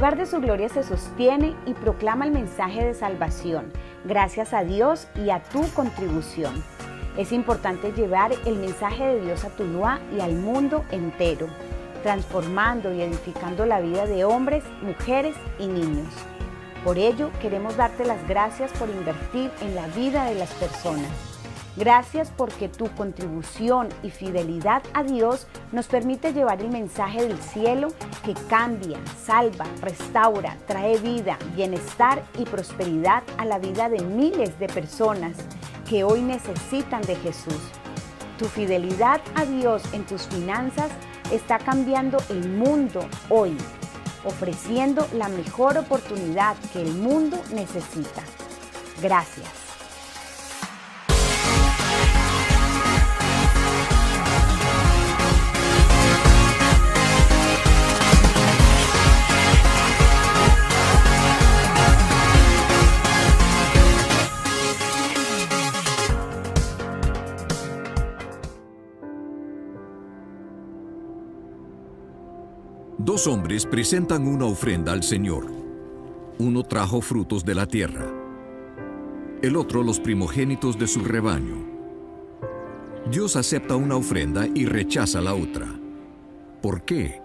hogar de su gloria se sostiene y proclama el mensaje de salvación, gracias a Dios y a tu contribución. Es importante llevar el mensaje de Dios a Tuluá y al mundo entero, transformando y edificando la vida de hombres, mujeres y niños. Por ello, queremos darte las gracias por invertir en la vida de las personas. Gracias porque tu contribución y fidelidad a Dios nos permite llevar el mensaje del cielo que cambia, salva, restaura, trae vida, bienestar y prosperidad a la vida de miles de personas que hoy necesitan de Jesús. Tu fidelidad a Dios en tus finanzas está cambiando el mundo hoy, ofreciendo la mejor oportunidad que el mundo necesita. Gracias. Dos hombres presentan una ofrenda al Señor. Uno trajo frutos de la tierra, el otro los primogénitos de su rebaño. Dios acepta una ofrenda y rechaza la otra. ¿Por qué?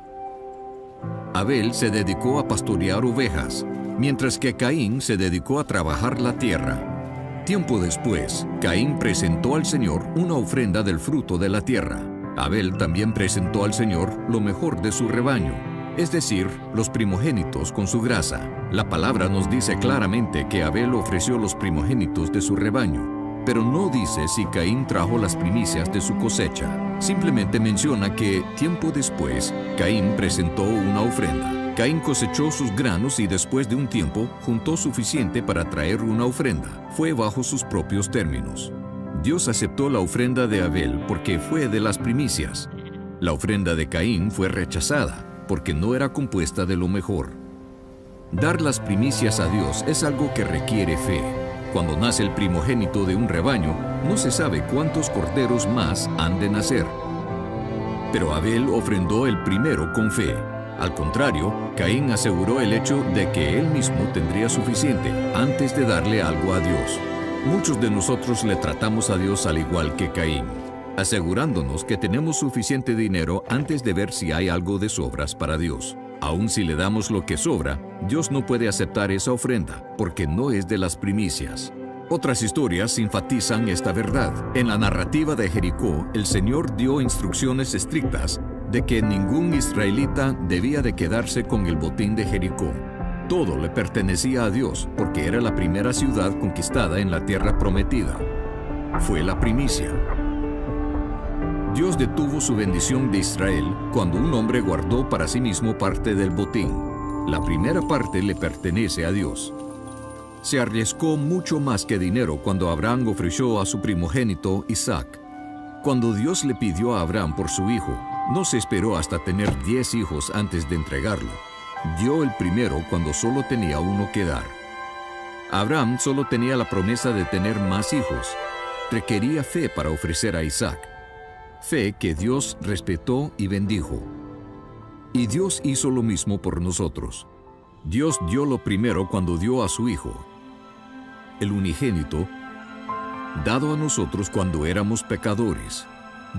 Abel se dedicó a pastorear ovejas, mientras que Caín se dedicó a trabajar la tierra. Tiempo después, Caín presentó al Señor una ofrenda del fruto de la tierra. Abel también presentó al Señor lo mejor de su rebaño, es decir, los primogénitos con su grasa. La palabra nos dice claramente que Abel ofreció los primogénitos de su rebaño, pero no dice si Caín trajo las primicias de su cosecha. Simplemente menciona que, tiempo después, Caín presentó una ofrenda. Caín cosechó sus granos y después de un tiempo juntó suficiente para traer una ofrenda. Fue bajo sus propios términos. Dios aceptó la ofrenda de Abel porque fue de las primicias. La ofrenda de Caín fue rechazada porque no era compuesta de lo mejor. Dar las primicias a Dios es algo que requiere fe. Cuando nace el primogénito de un rebaño, no se sabe cuántos corderos más han de nacer. Pero Abel ofrendó el primero con fe. Al contrario, Caín aseguró el hecho de que él mismo tendría suficiente antes de darle algo a Dios. Muchos de nosotros le tratamos a Dios al igual que Caín, asegurándonos que tenemos suficiente dinero antes de ver si hay algo de sobras para Dios. Aun si le damos lo que sobra, Dios no puede aceptar esa ofrenda, porque no es de las primicias. Otras historias enfatizan esta verdad. En la narrativa de Jericó, el Señor dio instrucciones estrictas de que ningún israelita debía de quedarse con el botín de Jericó. Todo le pertenecía a Dios, porque era la primera ciudad conquistada en la tierra prometida. Fue la primicia. Dios detuvo su bendición de Israel cuando un hombre guardó para sí mismo parte del botín. La primera parte le pertenece a Dios. Se arriesgó mucho más que dinero cuando Abraham ofreció a su primogénito Isaac. Cuando Dios le pidió a Abraham por su hijo, no se esperó hasta tener 10 hijos antes de entregarlo. Dio el primero cuando solo tenía uno que dar. Abraham solo tenía la promesa de tener más hijos. Requería fe para ofrecer a Isaac. Fe que Dios respetó y bendijo. Y Dios hizo lo mismo por nosotros. Dios dio lo primero cuando dio a su Hijo, el unigénito, dado a nosotros cuando éramos pecadores.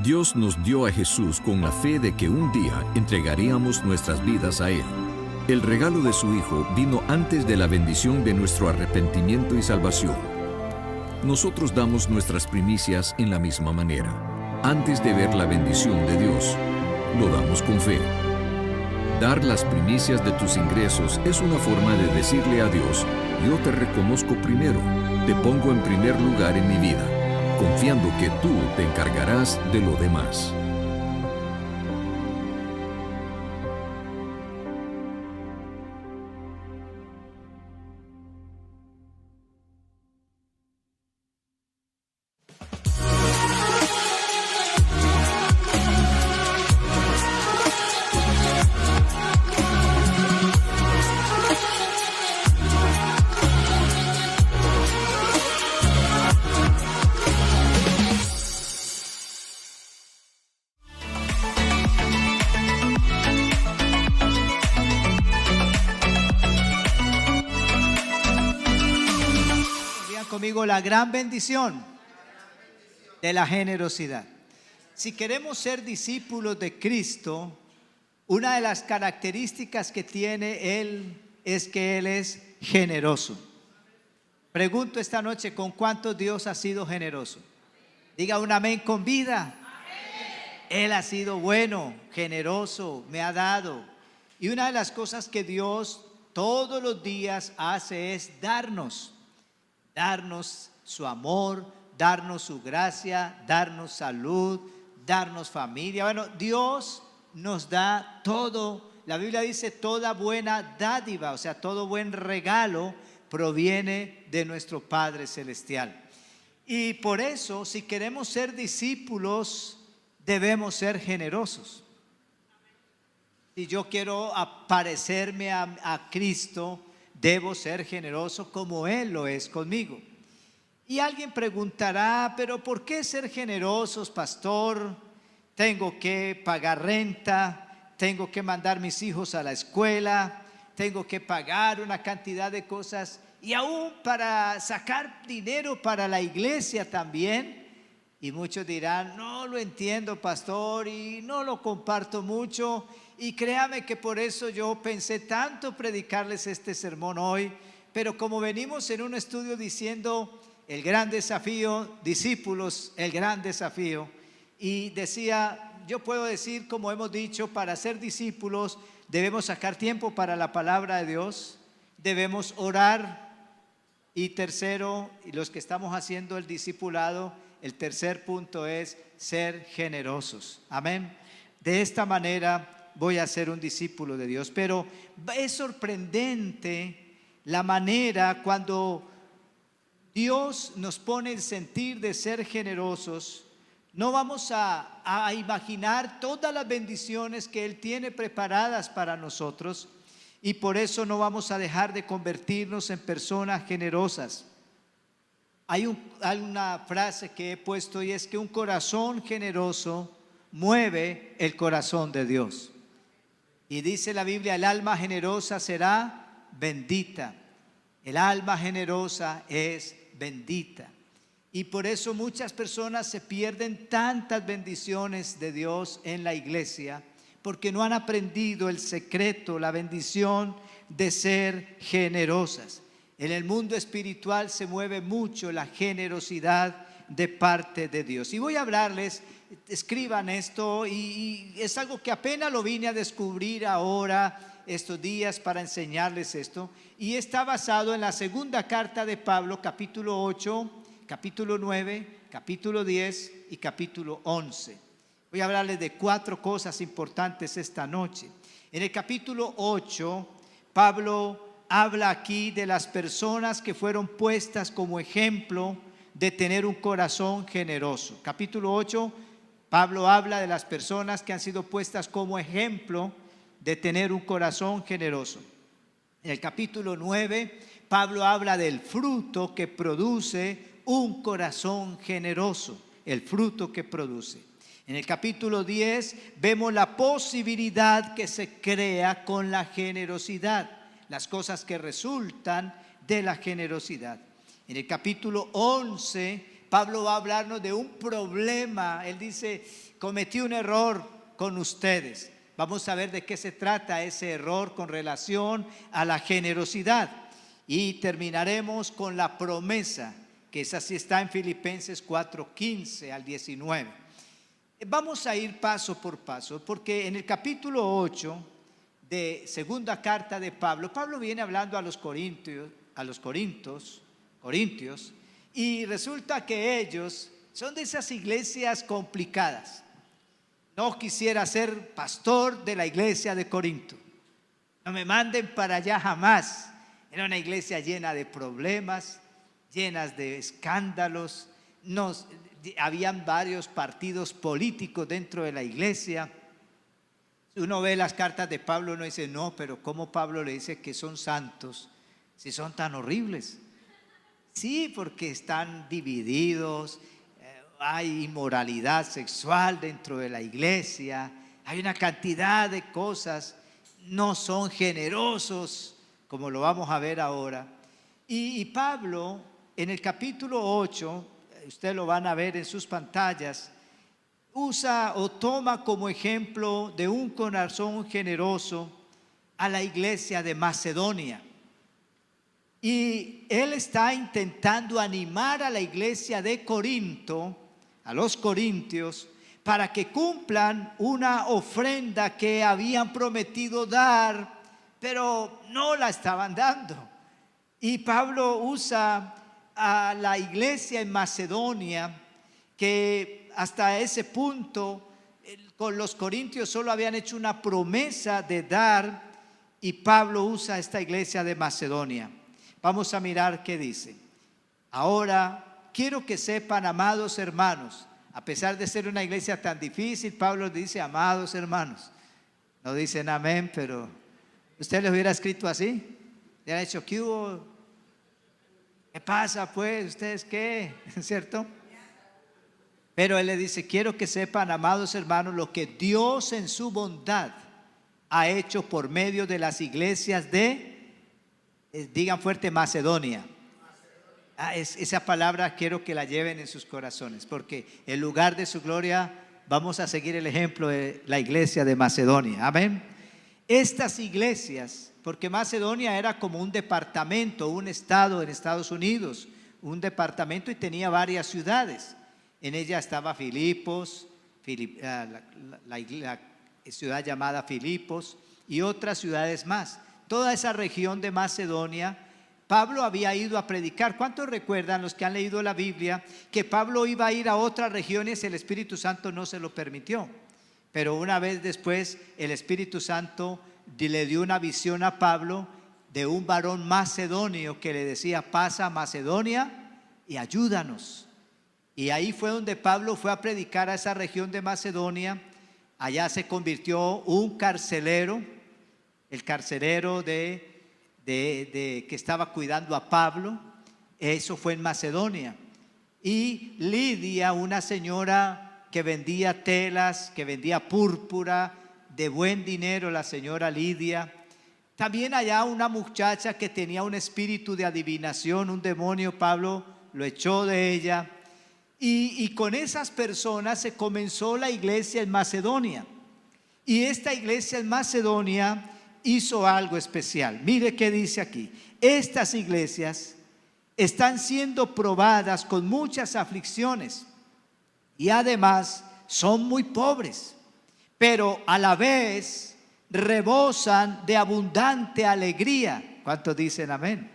Dios nos dio a Jesús con la fe de que un día entregaríamos nuestras vidas a Él. El regalo de su Hijo vino antes de la bendición de nuestro arrepentimiento y salvación. Nosotros damos nuestras primicias en la misma manera. Antes de ver la bendición de Dios, lo damos con fe. Dar las primicias de tus ingresos es una forma de decirle a Dios: yo te reconozco primero, te pongo en primer lugar en mi vida, confiando que tú te encargarás de lo demás. conmigo la gran bendición de la generosidad. Si queremos ser discípulos de Cristo, una de las características que tiene Él es que Él es generoso. Pregunto esta noche, ¿con cuánto Dios ha sido generoso? Diga un amén con vida. Él ha sido bueno, generoso, me ha dado. Y una de las cosas que Dios todos los días hace es darnos su amor, darnos su gracia, darnos salud, darnos familia. Bueno, Dios nos da todo. La Biblia dice toda buena dádiva, o sea, todo buen regalo proviene de nuestro Padre Celestial. Y por eso, si queremos ser discípulos, debemos ser generosos. Si yo quiero parecerme a Cristo, debo ser generoso como Él lo es conmigo. Y alguien preguntará, pero ¿por qué ser generosos, pastor? Tengo que pagar renta, tengo que mandar mis hijos a la escuela, tengo que pagar una cantidad de cosas y aún para sacar dinero para la iglesia también. Y muchos dirán, no lo entiendo, pastor, y no lo comparto mucho. Y créame que por eso yo pensé tanto predicarles este sermón hoy. Pero como venimos en un estudio diciendo el gran desafío, discípulos, el gran desafío. Y decía, yo puedo decir, como hemos dicho, para ser discípulos debemos sacar tiempo para la palabra de Dios, debemos orar. Y tercero, y los que estamos haciendo el discipulado, el tercer punto es ser generosos. Amén. De esta manera voy a ser un discípulo de Dios. Pero es sorprendente la manera cuando Dios nos pone el sentir de ser generosos. No vamos a imaginar todas las bendiciones que Él tiene preparadas para nosotros. Y por eso no vamos a dejar de convertirnos en personas generosas. Hay una frase que he puesto y es que un corazón generoso mueve el corazón de Dios. Y dice la Biblia, el alma generosa será bendita. El alma generosa es bendita. Y por eso muchas personas se pierden tantas bendiciones de Dios en la iglesia, porque no han aprendido el secreto, la bendición de ser generosas. En el mundo espiritual se mueve mucho la generosidad de parte de Dios. Y voy a hablarles, escriban esto, y es algo que apenas lo vine a descubrir ahora, estos días, para enseñarles esto. Y está basado en la segunda carta de Pablo, capítulo 8, capítulo 9, capítulo 10 y capítulo 11. Voy a hablarles de 4 cosas importantes esta noche. En el capítulo 8, Pablo habla aquí de las personas que fueron puestas como ejemplo de tener un corazón generoso. Capítulo 8, Pablo habla de las personas que han sido puestas como ejemplo de tener un corazón generoso. En el capítulo 9, Pablo habla del fruto que produce un corazón generoso, el fruto que produce. En el capítulo 10 vemos la posibilidad que se crea con la generosidad, las cosas que resultan de la generosidad. En el capítulo 11, Pablo va a hablarnos de un problema. Él dice, cometí un error con ustedes. Vamos a ver de qué se trata ese error con relación a la generosidad. Y terminaremos con la promesa, que esa sí está en Filipenses 4:15 al 19. Vamos a ir paso por paso, porque en el capítulo 8 de segunda carta de Pablo, Pablo viene hablando a los corintios, y resulta que ellos son de esas iglesias complicadas. No quisiera ser pastor de la iglesia de Corinto. No me manden para allá jamás. Era una iglesia llena de problemas, llenas de escándalos. Habían varios partidos políticos dentro de la iglesia. Uno ve las cartas de Pablo, uno dice, no, pero ¿cómo Pablo le dice que son santos si son tan horribles? Sí, porque están divididos, hay inmoralidad sexual dentro de la iglesia, hay una cantidad de cosas, no son generosos, como lo vamos a ver ahora. Y Pablo en el capítulo 8, ustedes lo van a ver en sus pantallas, usa o toma como ejemplo de un corazón generoso a la iglesia de Macedonia. Y él está intentando animar a la iglesia de Corinto, a los corintios, para que cumplan una ofrenda que habían prometido dar, pero no la estaban dando. Y Pablo usa a la iglesia en Macedonia, que hasta ese punto con los corintios solo habían hecho una promesa de dar, y Pablo usa a esta iglesia de Macedonia. Vamos a mirar qué dice. Ahora quiero que sepan, amados hermanos, a pesar de ser una iglesia tan difícil, Pablo dice amados hermanos. No dicen amén, pero ¿usted les hubiera escrito así? ¿Le han hecho qué hubo? ¿Qué pasa pues? ¿Ustedes qué? ¿Cierto? Pero él le dice, quiero que sepan, amados hermanos, lo que Dios en su bondad ha hecho por medio de las iglesias de, digan fuerte, Macedonia. Esa palabra quiero que la lleven en sus corazones, porque en lugar de su gloria vamos a seguir el ejemplo de la iglesia de Macedonia. Amén. Estas iglesias, porque Macedonia era como un departamento, un estado en Estados Unidos, un departamento, y tenía varias ciudades. En ella estaba Filipos, la ciudad llamada Filipos, y otras ciudades más. Toda esa región de Macedonia, Pablo había ido a predicar. ¿Cuántos recuerdan, los que han leído la Biblia, que Pablo iba a ir a otras regiones? El Espíritu Santo no se lo permitió. Pero una vez después el Espíritu Santo le dio una visión a Pablo de un varón macedonio que le decía, pasa a Macedonia y ayúdanos. Y ahí fue donde Pablo fue a predicar a esa región de Macedonia. Allá se convirtió un carcelero, el carcelero que estaba cuidando a Pablo. Eso fue en Macedonia. Y Lidia, una señora que vendía telas, que vendía púrpura de buen dinero, la señora Lidia. También allá una muchacha que tenía un espíritu de adivinación, un demonio. Pablo lo echó de ella. Y con esas personas se comenzó la iglesia en Macedonia. Y esta iglesia en Macedonia hizo algo especial. Mire qué dice aquí. Estas iglesias están siendo probadas con muchas aflicciones y además son muy pobres, pero a la vez rebosan de abundante alegría. ¿Cuántos dicen amén?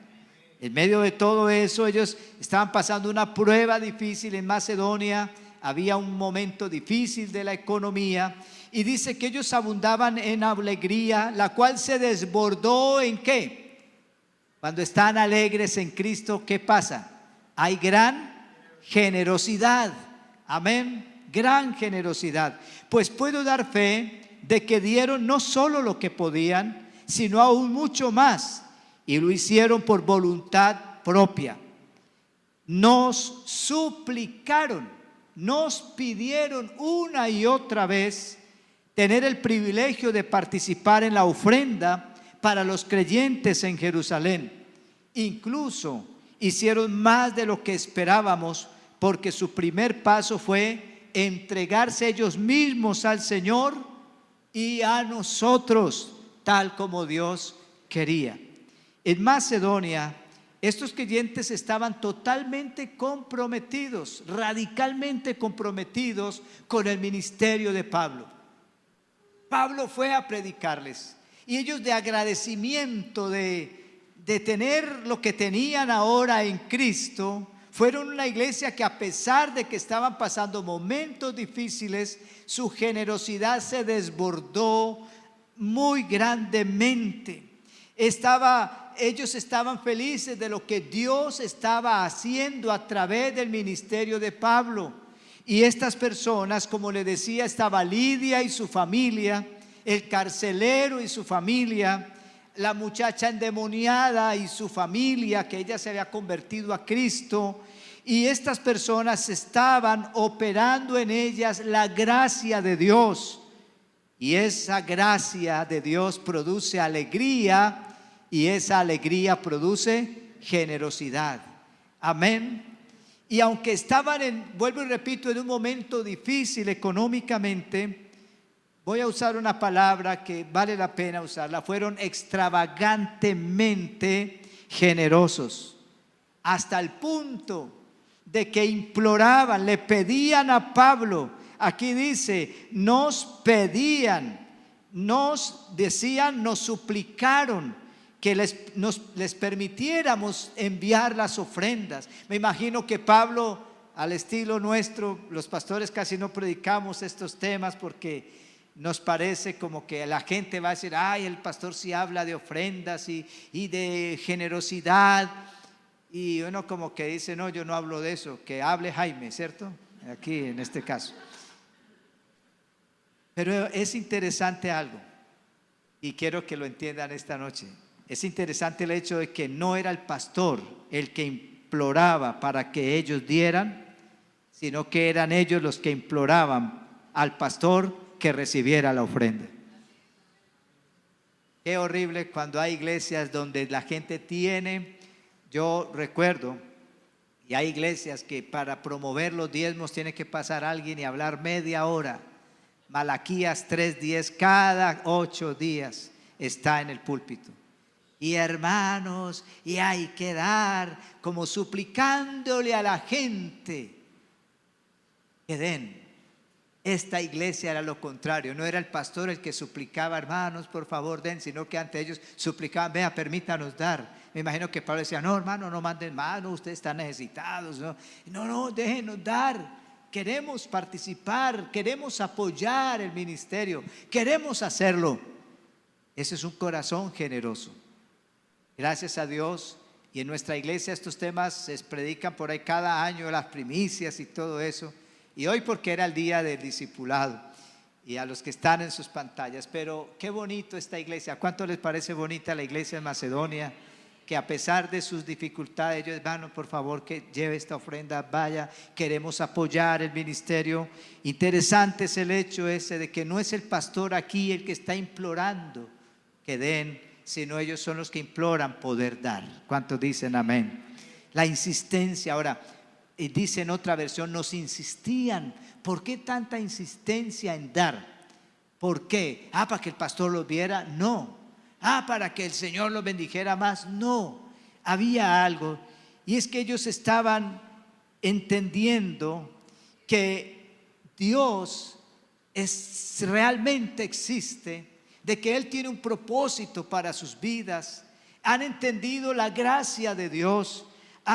En medio de todo eso, ellos estaban pasando una prueba difícil en Macedonia. Había un momento difícil de la economía. Y dice que ellos abundaban en alegría, la cual se desbordó ¿en qué? Cuando están alegres en Cristo, ¿qué pasa? Hay gran generosidad. Amén. Gran generosidad. Pues puedo dar fe de que dieron no solo lo que podían, sino aún mucho más. Y lo hicieron por voluntad propia. Nos suplicaron, nos pidieron una y otra vez tener el privilegio de participar en la ofrenda para los creyentes en Jerusalén. Incluso hicieron más de lo que esperábamos, porque su primer paso fue entregarse ellos mismos al Señor y a nosotros, tal como Dios quería. En Macedonia, estos creyentes estaban totalmente comprometidos, radicalmente comprometidos con el ministerio de Pablo. Pablo fue a predicarles y ellos, de agradecimiento de tener lo que tenían ahora en Cristo, fueron una iglesia que, a pesar de que estaban pasando momentos difíciles, su generosidad se desbordó muy grandemente. Ellos estaban felices de lo que Dios estaba haciendo a través del ministerio de Pablo. Y estas personas, como le decía, estaba Lidia y su familia, el carcelero y su familia, la muchacha endemoniada y su familia, que ella se había convertido a Cristo. Y estas personas estaban operando en ellas la gracia de Dios. Y esa gracia de Dios produce alegría, y esa alegría produce generosidad. Amén. Y aunque estaban vuelvo y repito, en un momento difícil económicamente, voy a usar una palabra que vale la pena usarla, fueron extravagantemente generosos, hasta el punto de que imploraban, le pedían a Pablo. Aquí dice, nos pedían, nos decían, nos suplicaron que les permitiéramos enviar las ofrendas. Me imagino que Pablo, al estilo nuestro, los pastores casi no predicamos estos temas porque nos parece como que la gente va a decir, ay, el pastor sí habla de ofrendas y de generosidad. Y uno como que dice, no, yo no hablo de eso, que hable Jaime, ¿cierto? Aquí en este caso. Pero es interesante algo, y quiero que lo entiendan esta noche. Es interesante el hecho de que no era el pastor el que imploraba para que ellos dieran, sino que eran ellos los que imploraban al pastor que recibiera la ofrenda. Qué horrible cuando hay iglesias donde la gente tiene, yo recuerdo, y hay iglesias que para promover los diezmos tiene que pasar alguien y hablar media hora. Malaquías 3:10, cada 8 días está en el púlpito. Y hermanos, y hay que dar, como suplicándole a la gente que den. Esta iglesia era lo contrario, no era el pastor el que suplicaba, hermanos, por favor den, sino que ante ellos suplicaban, vea, permítanos dar. Me imagino que Pablo decía, no, hermano, no manden más, no, ustedes están necesitados, no, déjenos dar. Queremos participar, queremos apoyar el ministerio, queremos hacerlo. Ese es un corazón generoso. Gracias a Dios, y en nuestra iglesia estos temas se predican por ahí cada año, las primicias y todo eso. Y hoy porque era el día del discipulado, y a los que están en sus pantallas. Pero qué bonito esta iglesia. ¿Cuánto les parece bonita la iglesia de Macedonia? Que a pesar de sus dificultades, ellos van, por favor, que lleve esta ofrenda, vaya, queremos apoyar el ministerio. Interesante es el hecho ese de que no es el pastor aquí el que está implorando que den, sino ellos son los que imploran poder dar. ¿Cuántos dicen amén? La insistencia. Ahora, y dice en otra versión, nos insistían. ¿Por qué tanta insistencia en dar? ¿Por qué? ¿Para que el pastor los viera? No. ¿Para que el Señor los bendijera más? No. Había algo, y es que ellos estaban entendiendo que Dios realmente existe, de que Él tiene un propósito para sus vidas. Han entendido la gracia de Dios.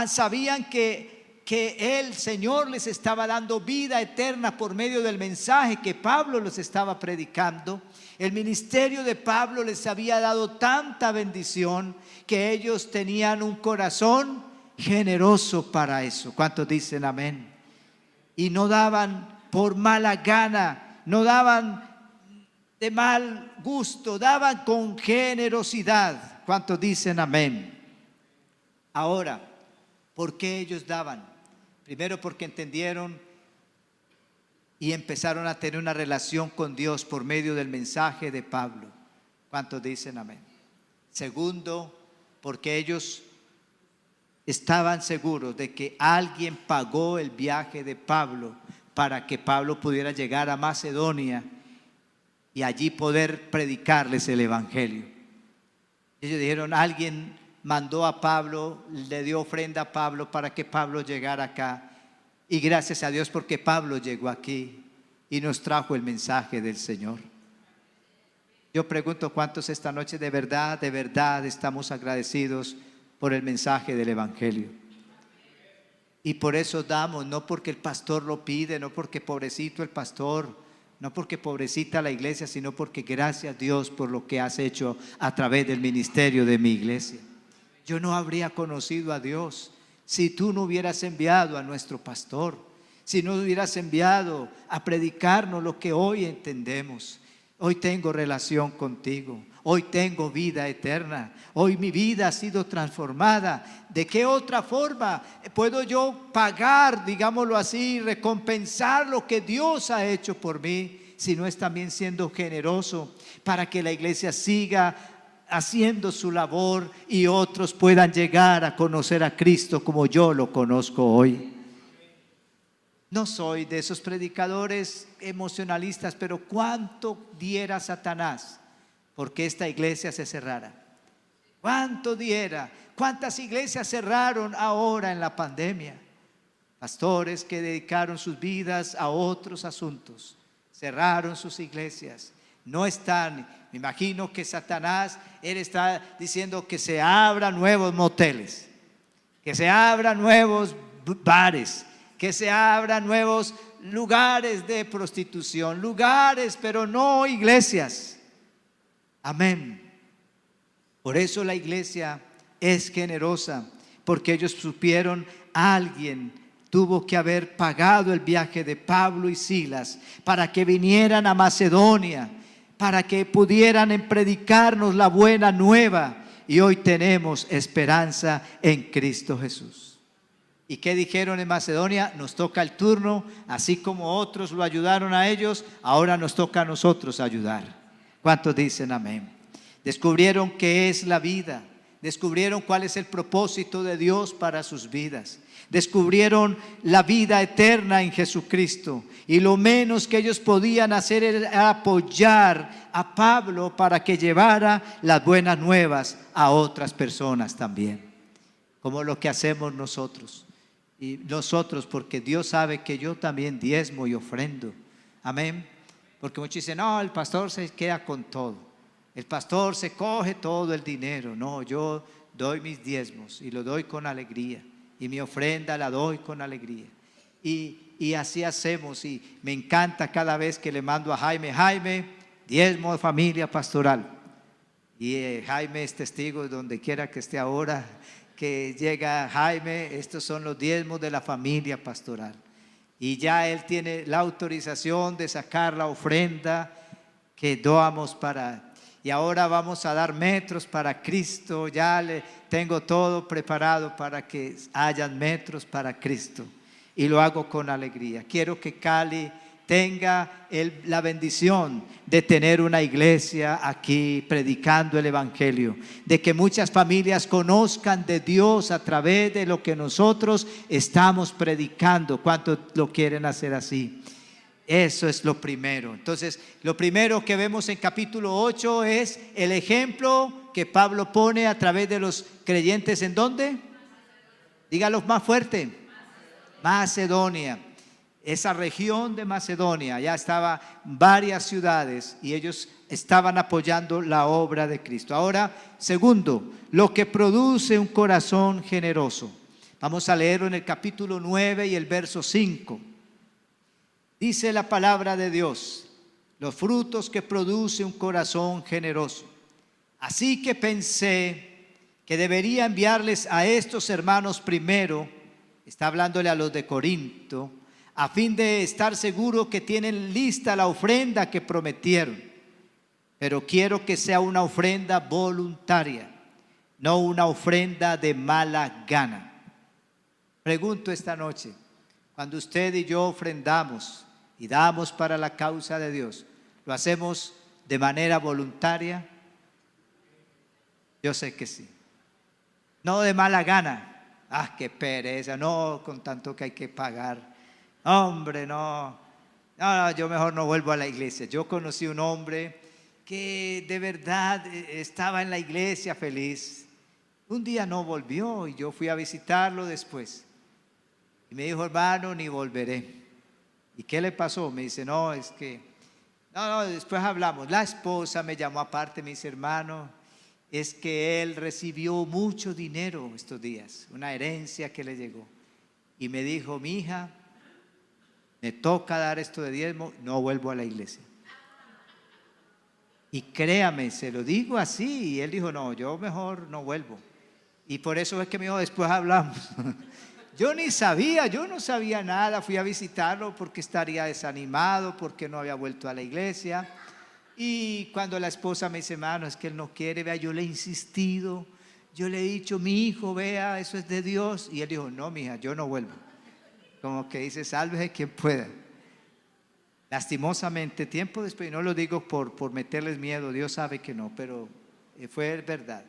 Sabían que el Señor les estaba dando vida eterna por medio del mensaje que Pablo les estaba predicando. El ministerio de Pablo les había dado tanta bendición que ellos tenían un corazón generoso para eso. ¿Cuántos dicen amén? Y no daban por mala gana, no daban de mal gusto, daban con generosidad. ¿Cuántos dicen amén? Ahora, ¿por qué ellos daban? Primero, porque entendieron y empezaron a tener una relación con Dios por medio del mensaje de Pablo. ¿Cuántos dicen amén? Segundo, porque ellos estaban seguros de que alguien pagó el viaje de Pablo para que Pablo pudiera llegar a Macedonia y allí poder predicarles el evangelio. Ellos dijeron, alguien mandó a Pablo, le dio ofrenda a Pablo para que Pablo llegara acá. Y gracias a Dios porque Pablo llegó aquí y nos trajo el mensaje del Señor. Yo pregunto, ¿cuántos esta noche de verdad estamos agradecidos por el mensaje del evangelio? Y por eso damos, no porque el pastor lo pide, no porque pobrecito el pastor, no porque pobrecita la iglesia, sino porque gracias a Dios por lo que has hecho a través del ministerio de mi iglesia. Yo no habría conocido a Dios si tú no hubieras enviado a nuestro pastor, si no hubieras enviado a predicarnos lo que hoy entendemos. Hoy tengo relación contigo, hoy tengo vida eterna, hoy mi vida ha sido transformada. ¿De qué otra forma puedo yo pagar, digámoslo así, recompensar lo que Dios ha hecho por mí, si no es también siendo generoso para que la iglesia siga haciendo su labor y otros puedan llegar a conocer a Cristo como yo lo conozco hoy. No soy de esos predicadores emocionalistas, pero ¿cuánto diera Satanás porque esta iglesia se cerrara? ¿Cuánto diera? ¿Cuántas iglesias cerraron ahora en la pandemia? Pastores que dedicaron sus vidas a otros asuntos, cerraron sus iglesias, no están. Me imagino que Satanás, él está diciendo que se abran nuevos moteles, que se abran nuevos bares, que se abran nuevos lugares de prostitución, lugares, pero no iglesias. Amén. Por eso la iglesia es generosa, porque ellos supieron, alguien tuvo que haber pagado el viaje de Pablo y Silas para que vinieran a Macedonia, para que pudieran predicarnos la buena nueva, y hoy tenemos esperanza en Cristo Jesús. ¿Y qué dijeron en Macedonia? Nos toca el turno, así como otros lo ayudaron a ellos, ahora nos toca a nosotros ayudar. ¿Cuántos dicen amén? Descubrieron qué es la vida, descubrieron cuál es el propósito de Dios para sus vidas, descubrieron la vida eterna en Jesucristo, y lo menos que ellos podían hacer era apoyar a Pablo para que llevara las buenas nuevas a otras personas también, como lo que hacemos nosotros. Y nosotros, porque Dios sabe que yo también diezmo y ofrendo. Amén. Porque muchos dicen, no, el pastor se queda con todo, el pastor se coge todo el dinero. No, yo doy mis diezmos y lo doy con alegría, y mi ofrenda la doy con alegría, y así hacemos. Y me encanta cada vez que le mando a Jaime, diezmo de familia pastoral, y Jaime es testigo de donde quiera que esté ahora, que llega Jaime, estos son los diezmos de la familia pastoral, y ya él tiene la autorización de sacar la ofrenda que doamos para. Y ahora vamos a dar metros para Cristo. Ya le tengo todo preparado para que hayan metros para Cristo, y lo hago con alegría. Quiero que Cali tenga la bendición de tener una iglesia aquí predicando el evangelio, de que muchas familias conozcan de Dios a través de lo que nosotros estamos predicando. ¿Cuántos lo quieren hacer así? Eso es lo primero. Entonces, lo primero que vemos en capítulo 8 es el ejemplo que Pablo pone a través de los creyentes. ¿En dónde? Dígalo más fuerte. Macedonia. Esa región de Macedonia, ya estaba varias ciudades, y ellos estaban apoyando la obra de Cristo. Ahora, segundo, lo que produce un corazón generoso. Vamos a leerlo en el capítulo 9 y el verso 5. Dice la palabra de Dios: los frutos que produce un corazón generoso. Así que pensé que debería enviarles a estos hermanos primero, está hablándole a los de Corinto, a fin de estar seguro que tienen lista la ofrenda que prometieron. Pero quiero que sea una ofrenda voluntaria, no una ofrenda de mala gana. Pregunto esta noche, cuando usted y yo ofrendamos y damos para la causa de Dios, ¿lo hacemos de manera voluntaria? Yo sé que sí. No de mala gana. Ah, qué pereza, no, con tanto que hay que pagar. Hombre, no, yo mejor no vuelvo a la iglesia. Yo conocí un hombre que de verdad estaba en la iglesia feliz. Un día no volvió, y yo fui a visitarlo después, y me dijo: hermano, ni volveré. ¿Y qué le pasó? Me dice: no, es que, después hablamos. La esposa me llamó aparte, me dice: hermano, es que él recibió mucho dinero estos días, una herencia que le llegó, y me dijo: mi hija, me toca dar esto de diezmo, no vuelvo a la iglesia. Y créame, se lo digo así, y él dijo: no, yo mejor no vuelvo. Y por eso es que me dijo: después hablamos. Yo ni sabía, yo no sabía nada. Fui a visitarlo porque estaría desanimado, porque no había vuelto a la iglesia. Y cuando la esposa me dice: hermano, es que él no quiere, vea, yo le he insistido, yo le he dicho: mi hijo, vea, eso es de Dios. Y él dijo: no, mija, yo no vuelvo. Como que dice: sálvese quien pueda. Lastimosamente, tiempo después, y no lo digo por meterles miedo, Dios sabe que no, pero fue verdad.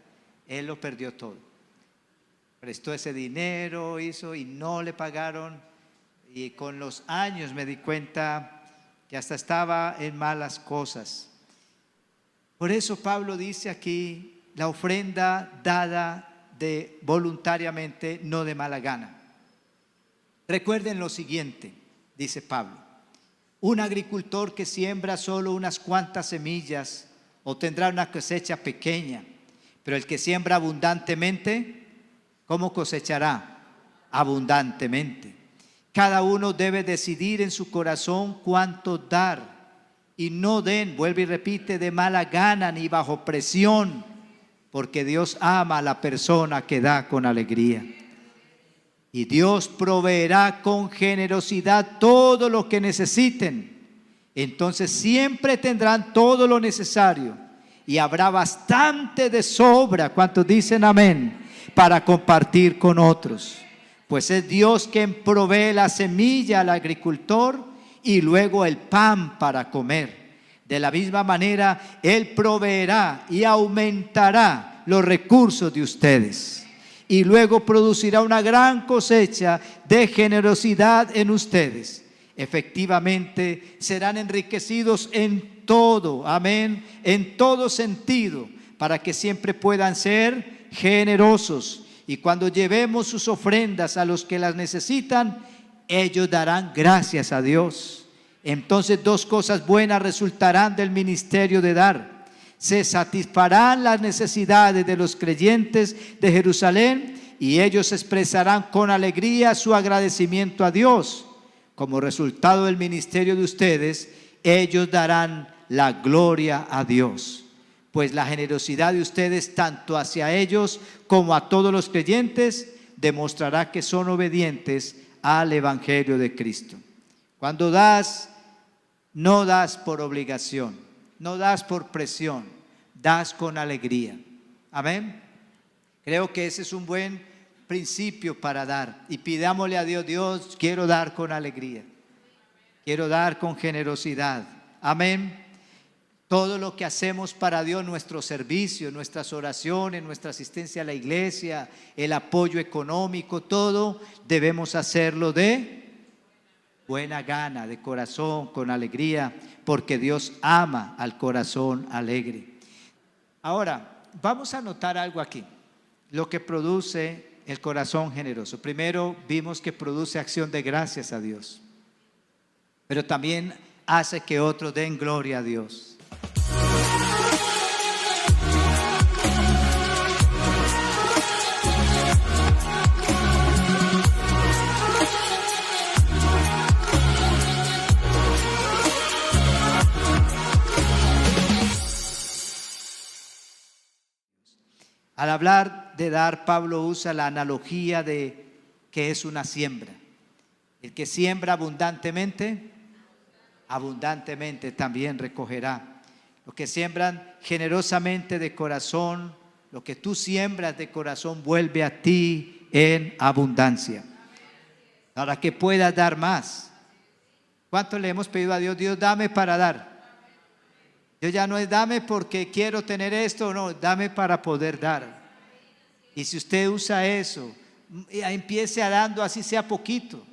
Él lo perdió todo. Prestó ese dinero, hizo y no le pagaron. Y con los años me di cuenta que hasta estaba en malas cosas. Por eso Pablo dice aquí, la ofrenda dada voluntariamente, no de mala gana. Recuerden lo siguiente, dice Pablo: un agricultor que siembra solo unas cuantas semillas obtendrá una cosecha pequeña, pero el que siembra abundantemente, ¿cómo cosechará? Abundantemente. Cada uno debe decidir en su corazón cuánto dar, y no den, vuelve y repite, de mala gana ni bajo presión, porque Dios ama a la persona que da con alegría. Y Dios proveerá con generosidad todo lo que necesiten. Entonces siempre tendrán todo lo necesario y habrá bastante de sobra, ¿cuántos dicen amén?, para compartir con otros. Pues es Dios quien provee la semilla al agricultor y luego el pan para comer. De la misma manera, Él proveerá y aumentará los recursos de ustedes. Y luego producirá una gran cosecha de generosidad en ustedes. Efectivamente, serán enriquecidos en todo, amén, en todo sentido, para que siempre puedan ser generosos. Y cuando llevemos sus ofrendas a los que las necesitan, ellos darán gracias a Dios. Entonces dos cosas buenas resultarán del ministerio de dar: se satisfarán las necesidades de los creyentes de Jerusalén y ellos expresarán con alegría su agradecimiento a Dios. Como resultado del ministerio de ustedes, ellos darán la gloria a Dios. Pues la generosidad de ustedes, tanto hacia ellos como a todos los creyentes, demostrará que son obedientes al Evangelio de Cristo. Cuando das, no das por obligación, no das por presión, das con alegría. Amén. Creo que ese es un buen principio para dar. Y pidámosle a Dios: Dios, quiero dar con alegría, quiero dar con generosidad. Amén. Todo lo que hacemos para Dios, nuestro servicio, nuestras oraciones, nuestra asistencia a la iglesia, el apoyo económico, todo debemos hacerlo de buena gana, de corazón, con alegría, porque Dios ama al corazón alegre. Ahora, vamos a notar algo aquí, lo que produce el corazón generoso. Primero vimos que produce acción de gracias a Dios, pero también hace que otros den gloria a Dios. Al hablar de dar, Pablo usa la analogía de que es una siembra. El que siembra abundantemente, abundantemente también recogerá. Los que siembran generosamente de corazón, lo que tú siembras de corazón vuelve a ti en abundancia, para que puedas dar más. ¿Cuánto le hemos pedido a Dios? Dios, dame para dar. Dios ya no es dame porque quiero tener esto, no, dame para poder dar. Y si usted usa eso, empiece a dando, así sea poquito.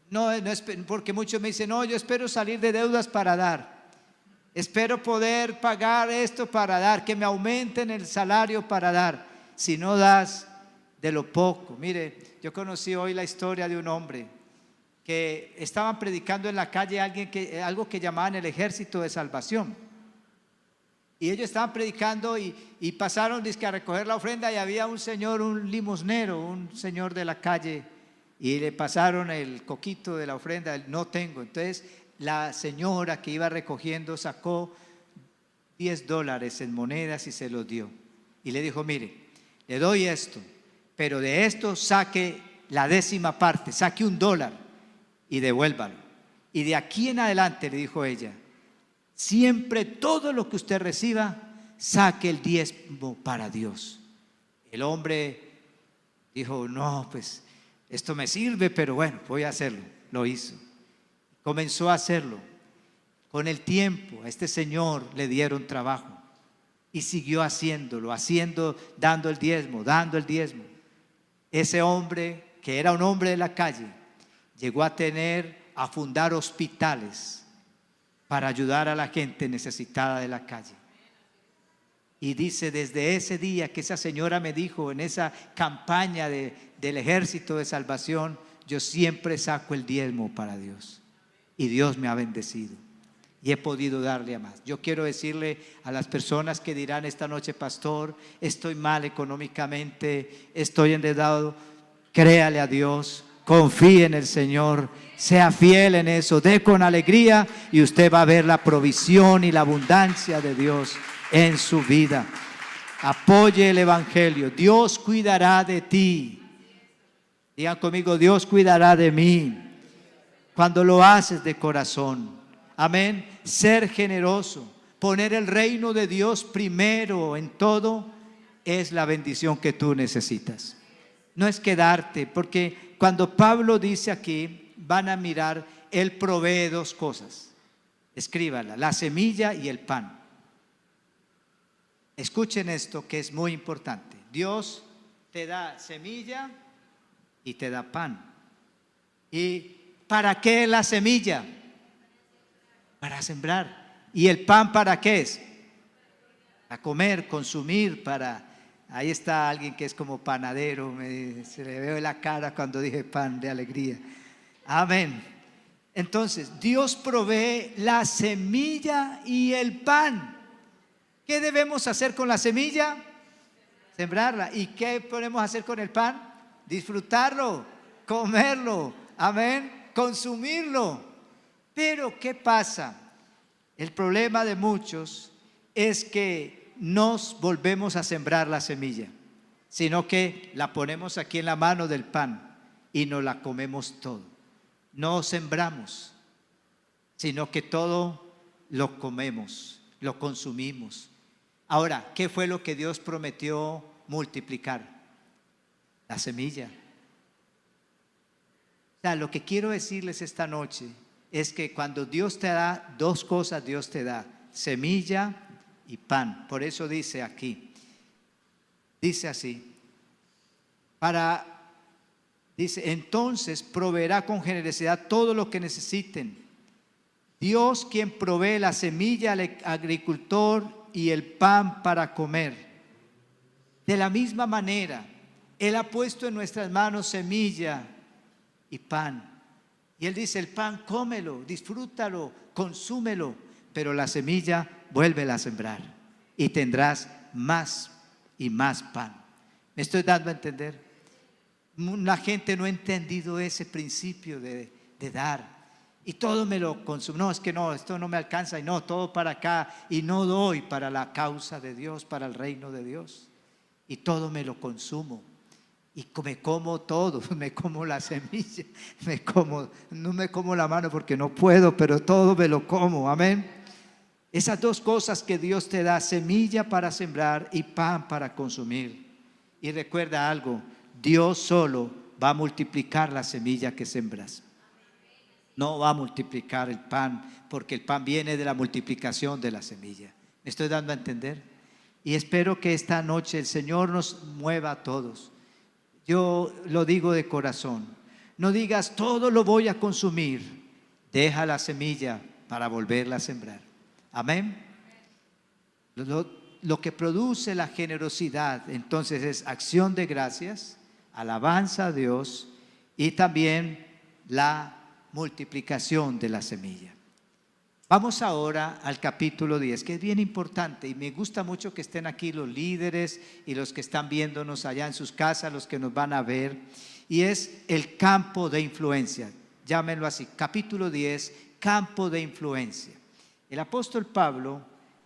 No es porque muchos me dicen: no, yo espero salir de deudas para dar. Espero poder pagar esto para dar, que me aumenten el salario para dar. Si no das de lo poco. Mire, yo conocí hoy la historia de un hombre que estaban predicando en la calle algo que llamaban el Ejército de Salvación. Y ellos estaban predicando y pasaron a recoger la ofrenda, y había un señor, un limosnero, un señor de la calle, y le pasaron el coquito de la ofrenda. No tengo. Entonces la señora que iba recogiendo sacó $10 en monedas y se los dio. Y le dijo: mire, le doy esto, pero de esto saque la 10ª parte, saque $1 y devuélvalo. Y de aquí en adelante, le dijo ella, siempre todo lo que usted reciba, saque el 10º para Dios. El hombre dijo: no, pues esto me sirve, pero bueno, voy a hacerlo. Lo hizo. Comenzó a hacerlo. Con el tiempo a este señor le dieron trabajo y siguió haciéndolo, dando el diezmo, dando el diezmo. Ese hombre, que era un hombre de la calle, llegó a fundar hospitales para ayudar a la gente necesitada de la calle. Y dice, desde ese día que esa señora me dijo en esa campaña del Ejército de Salvación, yo siempre saco el diezmo para Dios. Y Dios me ha bendecido. Y he podido darle a más. Yo quiero decirle a las personas que dirán esta noche, pastor, estoy mal económicamente, estoy endeudado. Créale a Dios, confíe en el Señor, sea fiel en eso, dé con alegría y usted va a ver la provisión y la abundancia de Dios en su vida. Apoye el Evangelio. Dios cuidará de ti. Digan conmigo, Dios cuidará de mí. Cuando lo haces de corazón. Amén. Ser generoso, poner el reino de Dios primero en todo, es la bendición que tú necesitas. No es quedarte, porque cuando Pablo dice aquí, van a mirar, él provee dos cosas. Escríbala, la semilla y el pan. Escuchen esto que es muy importante. Dios te da semilla y te da pan. ¿Y para qué la semilla? Para sembrar. ¿Y el pan para qué es? Para comer, consumir, ahí está alguien que es como panadero, se le veo la cara cuando dije pan de alegría. Amén. Entonces, Dios provee la semilla y el pan. ¿Qué debemos hacer con la semilla? Sembrarla. ¿Y qué podemos hacer con el pan? Disfrutarlo, comerlo, amén, consumirlo. Pero ¿qué pasa? El problema de muchos es que nos volvemos a sembrar la semilla, sino que la ponemos aquí en la mano del pan y nos la comemos todo. No sembramos, sino que todo lo comemos, lo consumimos. Ahora, ¿qué fue lo que Dios prometió multiplicar? La semilla. O sea, lo que quiero decirles esta noche es que cuando Dios te da dos cosas, Dios te da semilla y pan. Por eso dice aquí, dice así, dice, entonces proveerá con generosidad todo lo que necesiten. Dios quien provee la semilla al agricultor y el pan para comer. De la misma manera, Él ha puesto en nuestras manos semilla y pan. Y Él dice, el pan cómelo, disfrútalo, consúmelo, pero la semilla vuélvela a sembrar y tendrás más y más pan. ¿Me estoy dando a entender? La gente no ha entendido ese principio de dar. Y todo me lo consumo. No, es que no, esto no me alcanza. Y no, todo para acá. Y no doy para la causa de Dios, para el reino de Dios. Y todo me lo consumo. Y me como todo. Me como la semilla. No me como la mano porque no puedo, pero todo me lo como. Amén. Esas dos cosas que Dios te da, semilla para sembrar y pan para consumir. Y recuerda algo, Dios solo va a multiplicar la semilla que sembras. No va a multiplicar el pan, porque el pan viene de la multiplicación de la semilla. ¿Me estoy dando a entender? Y espero que esta noche el Señor nos mueva a todos. Yo lo digo de corazón. No digas, todo lo voy a consumir. Deja la semilla para volverla a sembrar. Amén. Lo que produce la generosidad, entonces, es acción de gracias, alabanza a Dios y también la multiplicación de la semilla. Vamos ahora al capítulo 10, que es bien importante y me gusta mucho que estén aquí los líderes y los que están viéndonos allá en sus casas, los que nos van a ver, y es el campo de influencia. Llámenlo así, capítulo 10, campo de influencia. El apóstol Pablo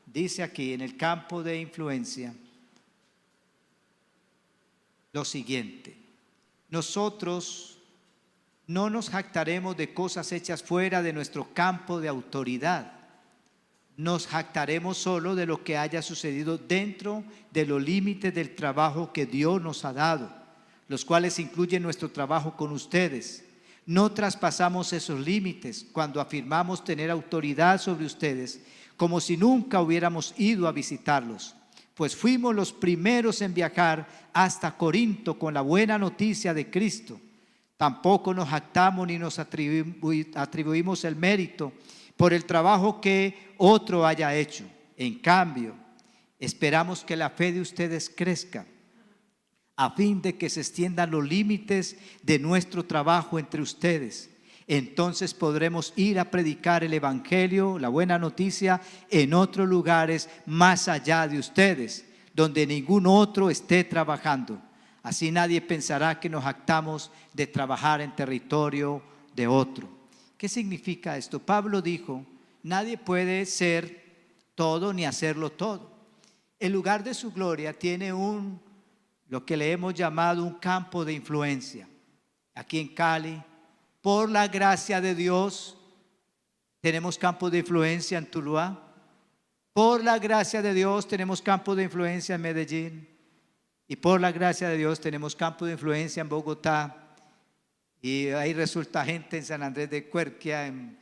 dice aquí en el campo de influencia lo siguiente: nosotros no nos jactaremos de cosas hechas fuera de nuestro campo de autoridad. Nos jactaremos solo de lo que haya sucedido dentro de los límites del trabajo que Dios nos ha dado, los cuales incluyen nuestro trabajo con ustedes. No traspasamos esos límites cuando afirmamos tener autoridad sobre ustedes, como si nunca hubiéramos ido a visitarlos. pues fuimos los primeros en viajar hasta Corinto con la buena noticia de Cristo. Tampoco nos jactamos ni nos atribuimos el mérito por el trabajo que otro haya hecho. En cambio, esperamos que la fe de ustedes crezca, a fin de que se extiendan los límites de nuestro trabajo entre ustedes. Entonces podremos ir a predicar el evangelio, la buena noticia, en otros lugares más allá de ustedes, donde ningún otro esté trabajando. Así nadie pensará que nos jactamos de trabajar en territorio de otro. ¿Qué significa esto? Pablo dijo, nadie puede ser todo ni hacerlo todo. El lugar de su gloria tiene lo que le hemos llamado un campo de influencia. Aquí en Cali, por la gracia de Dios, tenemos campo de influencia en Tuluá. Por la gracia de Dios tenemos campo de influencia en Medellín. Y por la gracia de Dios tenemos campo de influencia en Bogotá. Y ahí resulta gente en San Andrés de Cuerquia, en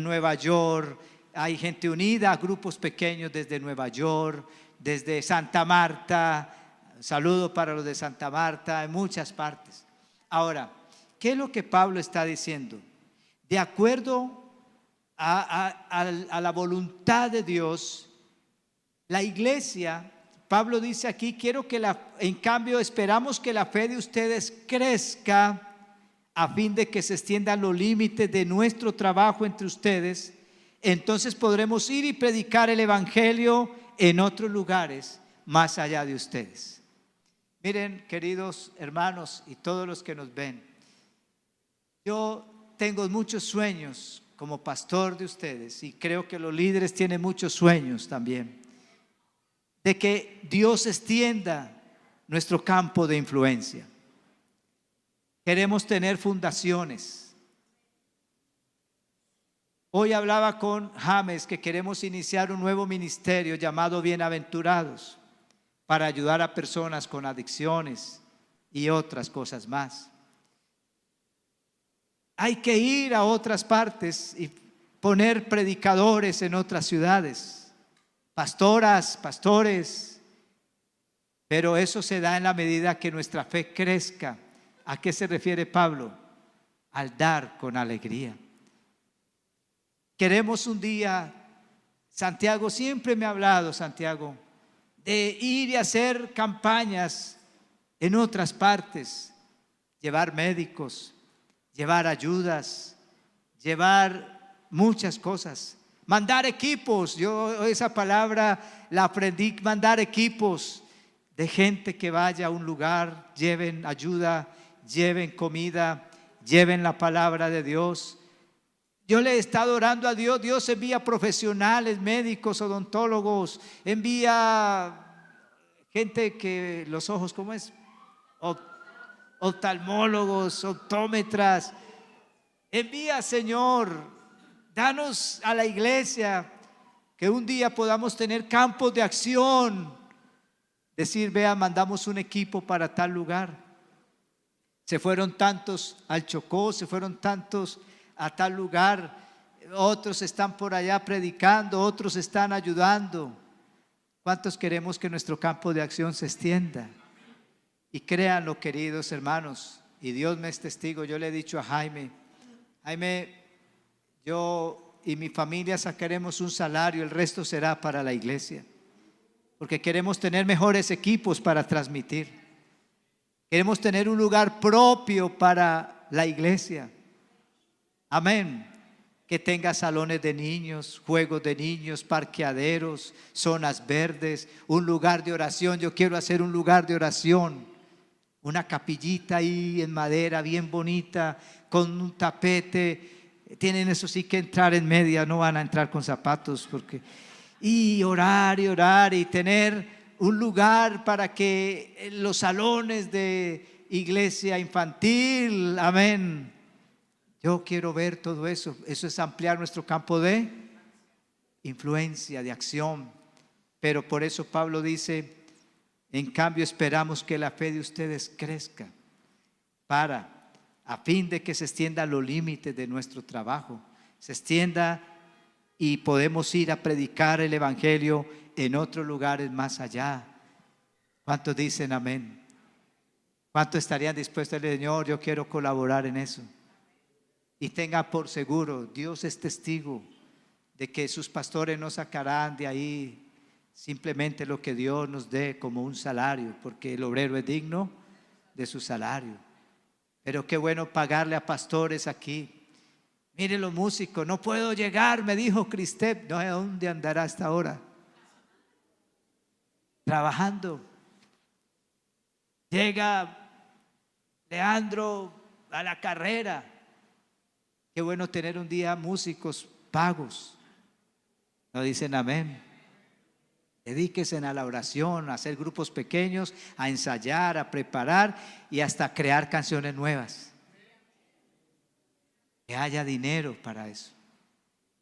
Nueva York. Hay gente unida a grupos pequeños desde Nueva York, desde Santa Marta. Saludo para los de Santa Marta, en muchas partes. Ahora, ¿qué es lo que Pablo está diciendo? De acuerdo a la voluntad de Dios, la iglesia, Pablo dice aquí, en cambio esperamos que la fe de ustedes crezca a fin de que se extiendan los límites de nuestro trabajo entre ustedes. Entonces podremos ir y predicar el evangelio en otros lugares más allá de ustedes. Miren, queridos hermanos y todos los que nos ven, yo tengo muchos sueños como pastor de ustedes y creo que los líderes tienen muchos sueños también, de que Dios extienda nuestro campo de influencia. Queremos tener fundaciones. Hoy hablaba con James que queremos iniciar un nuevo ministerio llamado Bienaventurados para ayudar a personas con adicciones y otras cosas más. Hay que ir a otras partes y poner predicadores en otras ciudades, pastoras, pastores, pero eso se da en la medida que nuestra fe crezca. ¿A qué se refiere Pablo? Al dar con alegría. Queremos un día, Santiago siempre me ha hablado, Santiago, de ir y hacer campañas en otras partes, llevar médicos, llevar ayudas, llevar muchas cosas, mandar equipos. Yo esa palabra la aprendí, mandar equipos de gente que vaya a un lugar, lleven ayuda, lleven comida, lleven la palabra de Dios. Yo le he estado orando a Dios. Dios envía profesionales, médicos, odontólogos, envía gente que los ojos, ¿cómo es? Oftalmólogos, optómetras. Envía, Señor, danos a la iglesia que un día podamos tener campos de acción. Decir, vea, mandamos un equipo para tal lugar. Se fueron tantos al Chocó, se fueron tantos a tal lugar, otros están por allá predicando, otros están ayudando. ¿Cuántos queremos que nuestro campo de acción se extienda? Y créanlo, queridos hermanos, y Dios me es testigo, yo le he dicho a Jaime, yo y mi familia sacaremos un salario, el resto será para la iglesia, porque queremos tener mejores equipos para transmitir. Queremos tener un lugar propio para la iglesia. Amén. Que tenga salones de niños, juegos de niños, parqueaderos, zonas verdes, un lugar de oración. Yo quiero hacer un lugar de oración, una capillita ahí en madera bien bonita, con un tapete. Tienen eso sí que entrar en media, no van a entrar con zapatos y orar y tener un lugar para que los salones de iglesia infantil, amén. Yo quiero ver todo eso. Eso es ampliar nuestro campo de influencia, de acción. Pero por eso Pablo dice, en cambio esperamos que la fe de ustedes crezca a fin de que se extiendan los límites de nuestro trabajo, se extienda y podemos ir a predicar el evangelio en otros lugares más allá ¿Cuántos dicen amén? ¿Cuántos estarían dispuestos a decirle, Señor, yo quiero colaborar en eso? Y tenga por seguro, Dios es testigo de que sus pastores no sacarán de ahí simplemente lo que Dios nos dé como un salario, porque el obrero es digno de su salario. Pero qué bueno pagarle a pastores aquí. Mire los músicos, no puedo llegar, me dijo Cristep. No sé a dónde andará hasta ahora. Trabajando. Llega Leandro a la carrera. Qué bueno tener un día músicos pagos. ¿No dicen amén? Dedíquese a la oración, a hacer grupos pequeños, a ensayar, a preparar y hasta crear canciones nuevas. Que haya dinero para eso.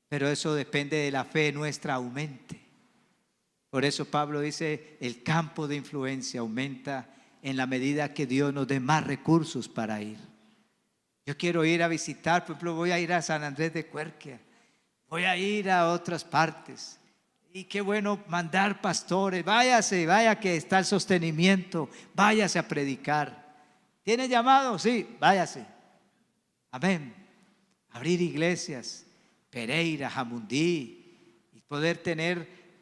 Pero eso depende de la fe nuestra aumente. Por eso Pablo dice, el campo de influencia aumenta en la medida que Dios nos dé más recursos para ir. Yo quiero ir a visitar, por ejemplo, voy a ir a San Andrés de Cuerquia, voy a ir a otras partes. Y qué bueno mandar pastores, váyase, vaya que está el sostenimiento, váyase a predicar. ¿Tiene llamado? Sí, váyase. Amén. Abrir iglesias, Pereira, Jamundí, y poder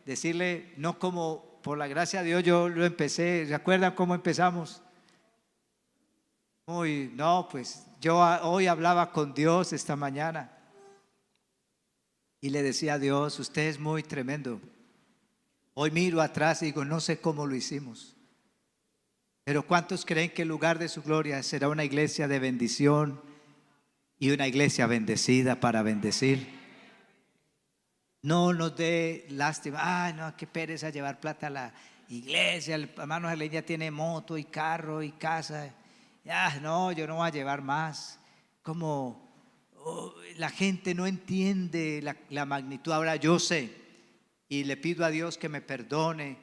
decirle, no como por la gracia de Dios yo lo empecé. ¿Se acuerdan cómo empezamos? No, pues yo hoy hablaba con Dios esta mañana. Y le decía a Dios, usted es muy tremendo. Hoy miro atrás y digo, no sé cómo lo hicimos. Pero ¿cuántos creen que el lugar de su gloria será una iglesia de bendición y una iglesia bendecida para bendecir? No nos dé lástima. Ay, no, qué pereza llevar plata a la iglesia. El hermano Jalén ya tiene moto y carro y casa. No, yo no voy a llevar más. Como la gente no entiende la magnitud. Ahora yo sé y le pido a Dios que me perdone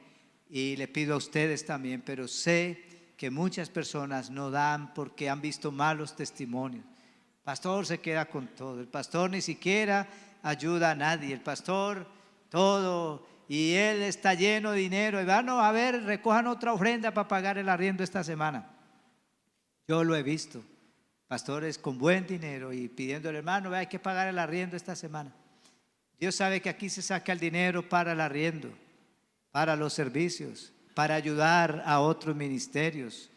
y le pido a ustedes también, pero sé que muchas personas no dan porque han visto malos testimonios. El pastor se queda con todo, el pastor ni siquiera ayuda a nadie, el pastor todo, y él está lleno de dinero y van a ver, recojan otra ofrenda para pagar el arriendo esta semana. Yo lo he visto. Pastores con buen dinero y pidiéndole, hermano, hay que pagar el arriendo esta semana. Dios sabe que aquí se saca el dinero para el arriendo, para los servicios, para ayudar a otros ministerios.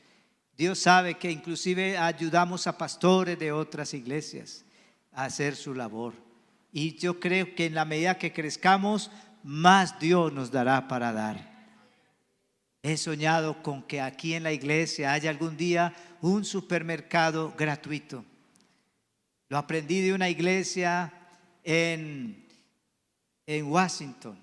Dios sabe que inclusive ayudamos a pastores de otras iglesias a hacer su labor. Y yo creo que en la medida que crezcamos, más Dios nos dará para dar. He soñado con que aquí en la iglesia haya algún día un supermercado gratuito. Lo aprendí de una iglesia en Washington,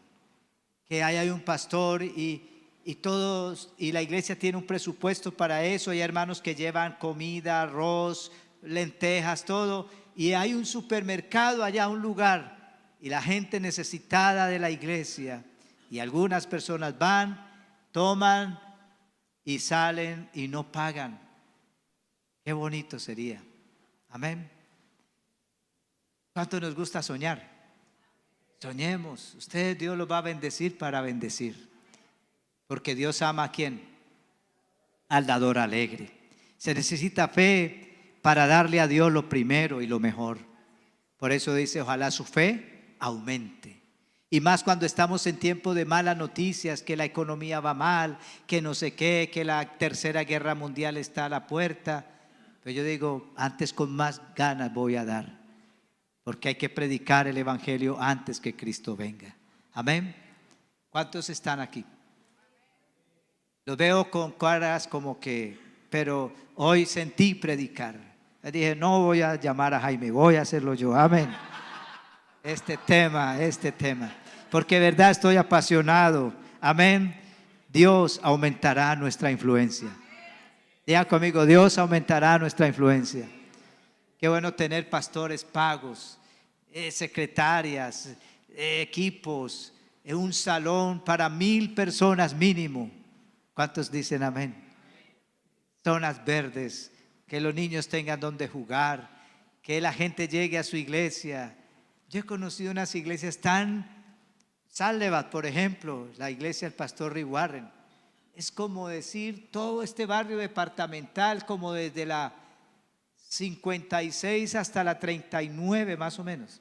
que ahí hay un pastor y la iglesia tiene un presupuesto para eso. Hay hermanos que llevan comida, arroz, lentejas, todo. Y hay un supermercado allá, un lugar, y la gente necesitada de la iglesia. Y algunas personas van, toman y salen y no pagan. Qué bonito sería. Amén. ¿Cuánto nos gusta soñar? Soñemos. Usted, Dios los va a bendecir para bendecir. Porque Dios ama ¿a quién? Al dador alegre. Se necesita fe para darle a Dios lo primero y lo mejor. Por eso dice, ojalá su fe aumente. Y más cuando estamos en tiempo de malas noticias, que la economía va mal, que no sé qué, que la tercera guerra mundial está a la puerta. Pero yo digo, antes con más ganas voy a dar, porque hay que predicar el evangelio antes que Cristo venga. Amén. ¿Cuántos están aquí? Los veo con caras como que, pero hoy sentí predicar. Le dije, no voy a llamar a Jaime, voy a hacerlo yo. Amén. Este tema. Porque de verdad estoy apasionado. Amén. Dios aumentará nuestra influencia. Diga conmigo, Dios aumentará nuestra influencia. Qué bueno tener pastores pagos, secretarias, equipos, un salón para 1000 personas mínimo. ¿Cuántos dicen amén? Zonas verdes, que los niños tengan donde jugar, que la gente llegue a su iglesia. Yo he conocido unas iglesias tan, Sallevat, por ejemplo, la iglesia del pastor Rick Warren. es como decir todo este barrio departamental, como desde la 56 hasta la 39 más o menos.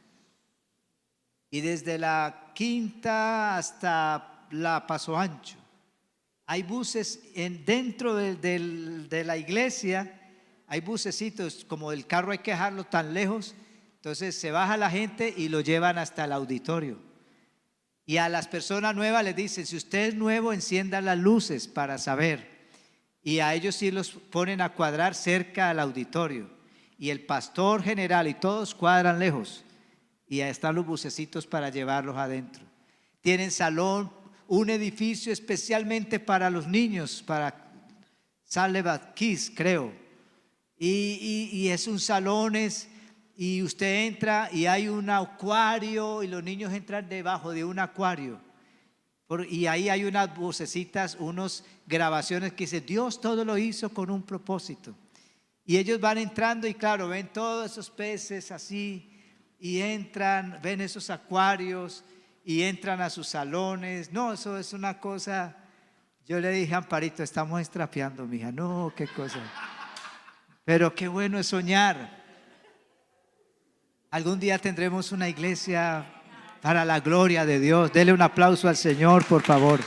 Y desde la Quinta hasta la Paso Ancho. Hay buses dentro de la iglesia, hay bucecitos, como el carro hay que dejarlo tan lejos, entonces se baja la gente y lo llevan hasta el auditorio. Y a las personas nuevas les dicen, si usted es nuevo, enciendan las luces para saber. Y a ellos sí los ponen a cuadrar cerca al auditorio. Y el pastor general y todos cuadran lejos. Y ahí están los bucecitos para llevarlos adentro. Tienen salón, un edificio especialmente para los niños, para Sallebat Kids, creo. Y es un salón, y usted entra y hay un acuario y los niños entran debajo de un acuario. Y ahí hay unas vocecitas, unas grabaciones que dicen, Dios todo lo hizo con un propósito. Y ellos van entrando y claro, ven todos esos peces así. Y entran, ven esos acuarios y entran a sus salones. No, eso es una cosa. Yo le dije a Amparito, estamos estrapeando, mija. No, qué cosa. Pero qué bueno es soñar. Algún día tendremos una iglesia para la gloria de Dios. Dele un aplauso al Señor, por favor.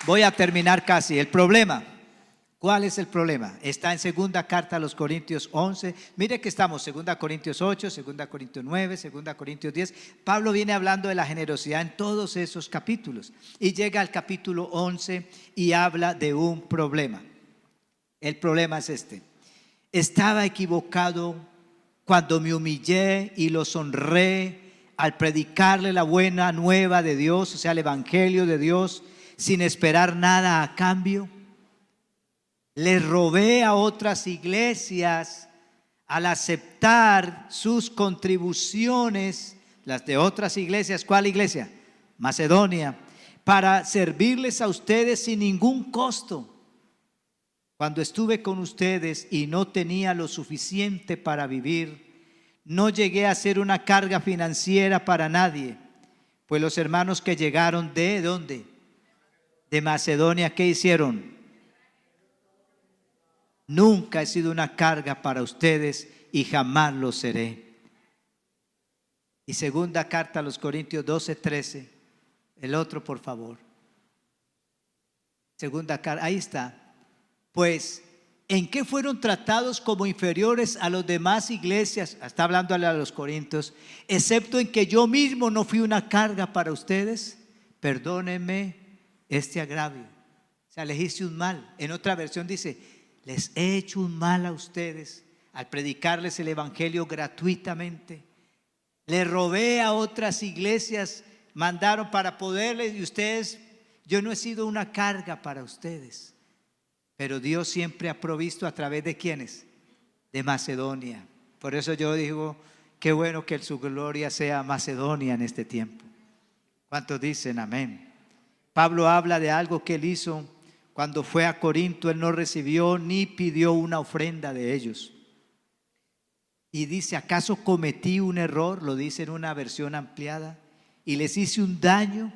Voy a terminar casi. El problema. ¿Cuál es el problema? Está en segunda carta a los Corintios 11. Mire que estamos, segunda Corintios 8, segunda Corintios 9, segunda Corintios 10. Pablo viene hablando de la generosidad en todos esos capítulos. Y llega al capítulo 11 y habla de un problema. El problema es este. Estaba equivocado cuando me humillé y los honré al predicarle la buena nueva de Dios, o sea, el evangelio de Dios, sin esperar nada a cambio. Le robé a otras iglesias al aceptar sus contribuciones, las de otras iglesias. ¿Cuál iglesia? Macedonia, para servirles a ustedes sin ningún costo. Cuando estuve con ustedes y no tenía lo suficiente para vivir, no llegué a ser una carga financiera para nadie, pues los hermanos que llegaron ¿de dónde? De Macedonia, ¿qué hicieron? Nunca he sido una carga para ustedes y jamás lo seré. Y segunda carta a los Corintios 12, 13. El otro, por favor. Segunda carta, ahí está. Pues, ¿en qué fueron tratados como inferiores a los demás iglesias? Está hablándole a los Corintios. Excepto en que yo mismo no fui una carga para ustedes. Perdónenme este agravio. O sea, les hice un mal. En otra versión dice, les he hecho un mal a ustedes al predicarles el evangelio gratuitamente. Les robé a otras iglesias, mandaron para poderles, y ustedes, yo no he sido una carga para ustedes. Pero Dios siempre ha provisto a través de ¿quiénes? De Macedonia. Por eso yo digo, qué bueno que su gloria sea Macedonia en este tiempo. ¿Cuántos dicen amén? Pablo habla de algo que él hizo. Cuando fue a Corinto, él no recibió ni pidió una ofrenda de ellos. Y dice, ¿acaso cometí un error? Lo dice en una versión ampliada. Y les hice un daño.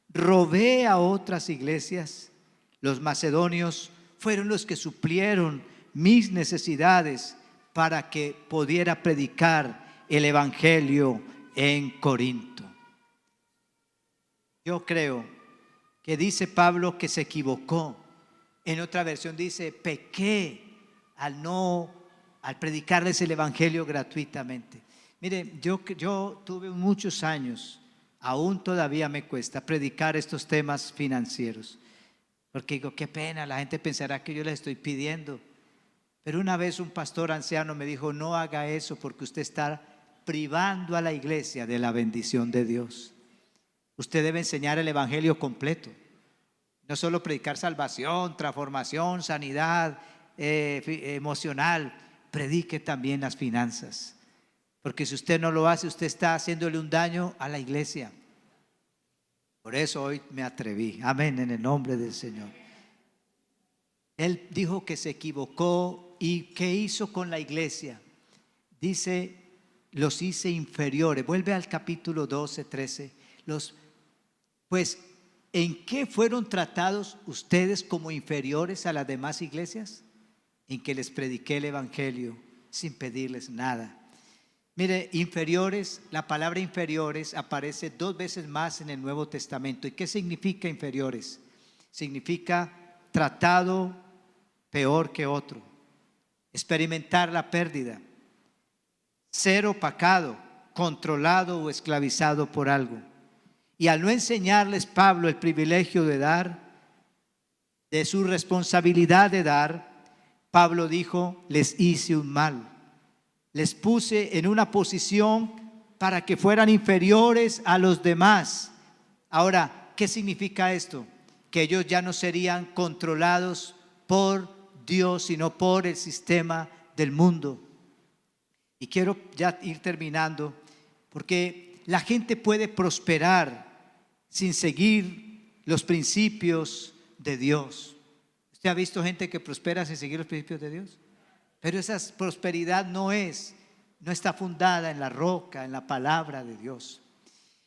Robé a otras iglesias. Los macedonios fueron los que suplieron mis necesidades para que pudiera predicar el evangelio en Corinto. Yo creo que dice Pablo que se equivocó. En otra versión dice, pequé al predicarles el evangelio gratuitamente. Mire, yo tuve muchos años, aún todavía me cuesta predicar estos temas financieros. Porque digo, qué pena, la gente pensará que yo les estoy pidiendo. Pero una vez un pastor anciano me dijo, no haga eso porque usted está privando a la iglesia de la bendición de Dios. Usted debe enseñar el evangelio completo. No solo predicar salvación, transformación, sanidad emocional. Predique también las finanzas. Porque si usted no lo hace, usted está haciéndole un daño a la iglesia. Por eso hoy me atreví. Amén, en el nombre del Señor. Él dijo que se equivocó. ¿Y qué hizo con la iglesia? Dice, los hice inferiores. Vuelve al capítulo 12, 13. Pues ¿en qué fueron tratados ustedes como inferiores a las demás iglesias? En que les prediqué el evangelio sin pedirles nada. Mire, inferiores, la palabra inferiores aparece 2 veces más en el Nuevo Testamento. ¿Y qué significa inferiores? Significa tratado peor que otro, experimentar la pérdida, ser opacado, controlado o esclavizado por algo. Y al no enseñarles Pablo el privilegio de dar, de su responsabilidad de dar, Pablo dijo: les hice un mal, les puse en una posición para que fueran inferiores a los demás. Ahora, ¿qué significa esto? Que ellos ya no serían controlados por Dios, sino por el sistema del mundo. Y quiero ya ir terminando, porque la gente puede prosperar sin seguir los principios de Dios. ¿Usted ha visto gente que prospera sin seguir los principios de Dios? Pero esa prosperidad no está fundada en la roca, en la palabra de Dios.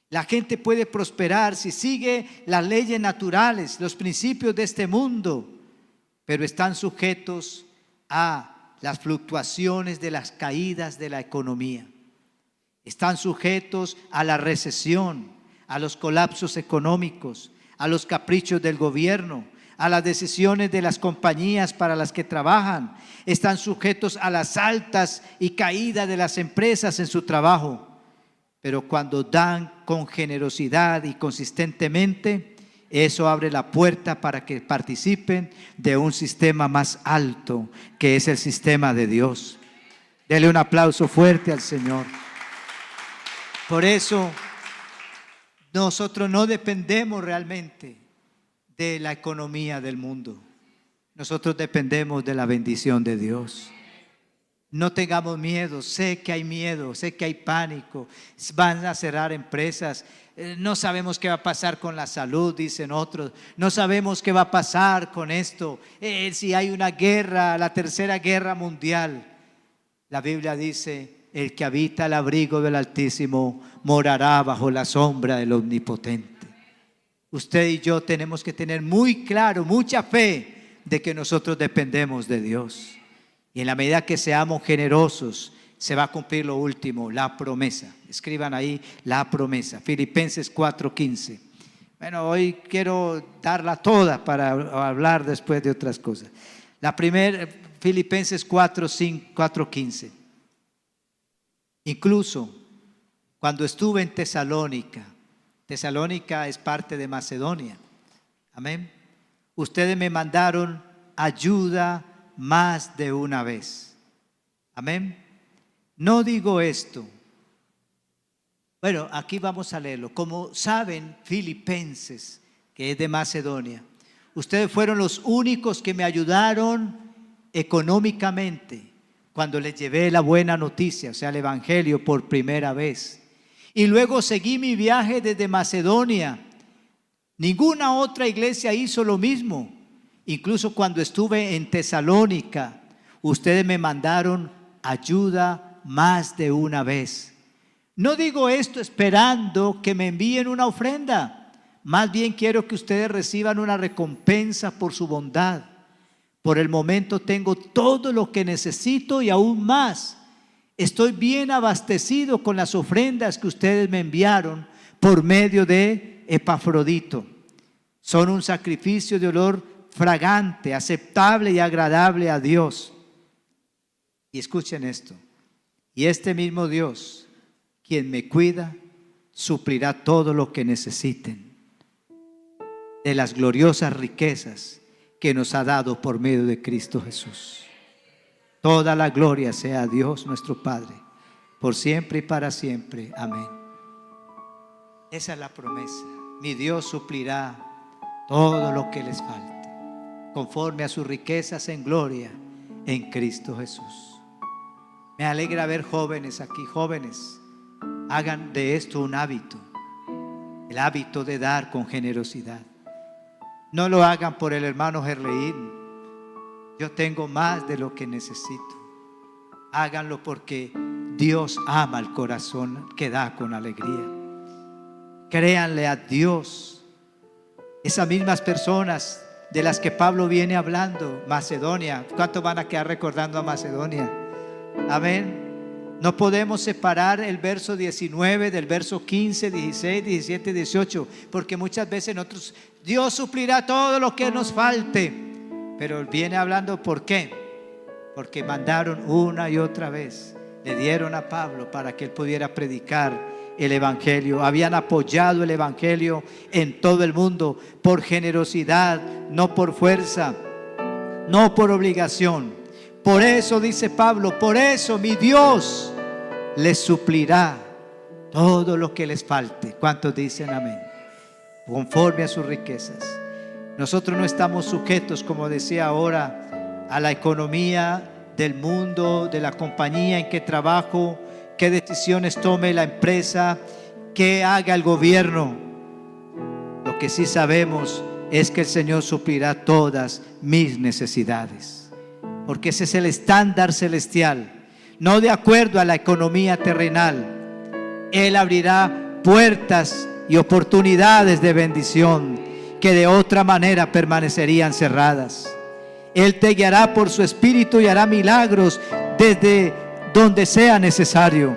La gente puede prosperar si sigue las leyes naturales, los principios de este mundo, pero están sujetos a las fluctuaciones de las caídas de la economía. Están sujetos a la recesión, a los colapsos económicos, a los caprichos del gobierno, a las decisiones de las compañías para las que trabajan. Están sujetos a las altas y caídas de las empresas en su trabajo. Pero cuando dan con generosidad y consistentemente, eso abre la puerta para que participen de un sistema más alto, que es el sistema de Dios. Dele un aplauso fuerte al Señor. Por eso, nosotros no dependemos realmente de la economía del mundo. Nosotros dependemos de la bendición de Dios. No tengamos miedo. Sé que hay miedo, sé que hay pánico. Van a cerrar empresas. No sabemos qué va a pasar con la salud, dicen otros. No sabemos qué va a pasar con esto. Si hay una guerra, la tercera guerra mundial. La Biblia dice: el que habita el abrigo del Altísimo morará bajo la sombra del Omnipotente. Usted y yo tenemos que tener muy claro, mucha fe de que nosotros dependemos de Dios. Y en la medida que seamos generosos, se va a cumplir lo último, la promesa. Escriban ahí la promesa, Filipenses 4:15. Bueno, hoy quiero darla toda para hablar después de otras cosas. La primera, Filipenses 4:15. Incluso cuando estuve en Tesalónica, Tesalónica es parte de Macedonia, amén, ustedes me mandaron ayuda más de una vez, amén. No digo esto, bueno, aquí vamos a leerlo. Como saben, Filipenses, que es de Macedonia, ustedes fueron los únicos que me ayudaron económicamente cuando les llevé la buena noticia, o sea, el evangelio por primera vez. Y luego seguí mi viaje desde Macedonia. Ninguna otra iglesia hizo lo mismo. Incluso cuando estuve en Tesalónica, ustedes me mandaron ayuda más de una vez. No digo esto esperando que me envíen una ofrenda. Más bien quiero que ustedes reciban una recompensa por su bondad. Por el momento tengo todo lo que necesito y aún más. Estoy bien abastecido con las ofrendas que ustedes me enviaron por medio de Epafrodito. Son un sacrificio de olor fragante, aceptable y agradable a Dios. Y escuchen esto. Y este mismo Dios, quien me cuida, suplirá todo lo que necesiten de las gloriosas riquezas que nos ha dado por medio de Cristo Jesús. Toda la gloria sea a Dios nuestro Padre, por siempre y para siempre. Amén. Esa es la promesa. Mi Dios suplirá todo lo que les falte, conforme a sus riquezas en gloria en Cristo Jesús. Me alegra ver jóvenes aquí. Jóvenes, hagan de esto un hábito, el hábito de dar con generosidad. No lo hagan por el hermano Gerleín. Yo tengo más de lo que necesito. Háganlo porque Dios ama el corazón que da con alegría. Créanle a Dios Esas mismas personas de las que Pablo viene hablando, Macedonia. ¿Cuántos van a quedar recordando a Macedonia? Amén. No podemos separar el verso 19 del verso 15, 16, 17, 18, porque muchas veces nosotros, Dios suplirá todo lo que nos falte, pero viene hablando, ¿por qué? Porque mandaron una y otra vez, le dieron a Pablo para que él pudiera predicar el evangelio. Habían apoyado el evangelio en todo el mundo por generosidad, no por fuerza, no por obligación. Por eso dice Pablo, por eso mi Dios les suplirá todo lo que les falte. ¿Cuántos dicen amén? Conforme a sus riquezas. Nosotros no estamos sujetos, como decía ahora, a la economía del mundo, de la compañía en que trabajo, qué decisiones tome la empresa, qué haga el gobierno. Lo que sí sabemos es que el Señor suplirá todas mis necesidades, porque ese es el estándar celestial, no de acuerdo a la economía terrenal. Él abrirá puertas y oportunidades de bendición que de otra manera permanecerían cerradas. Él te guiará por su espíritu y hará milagros desde donde sea necesario.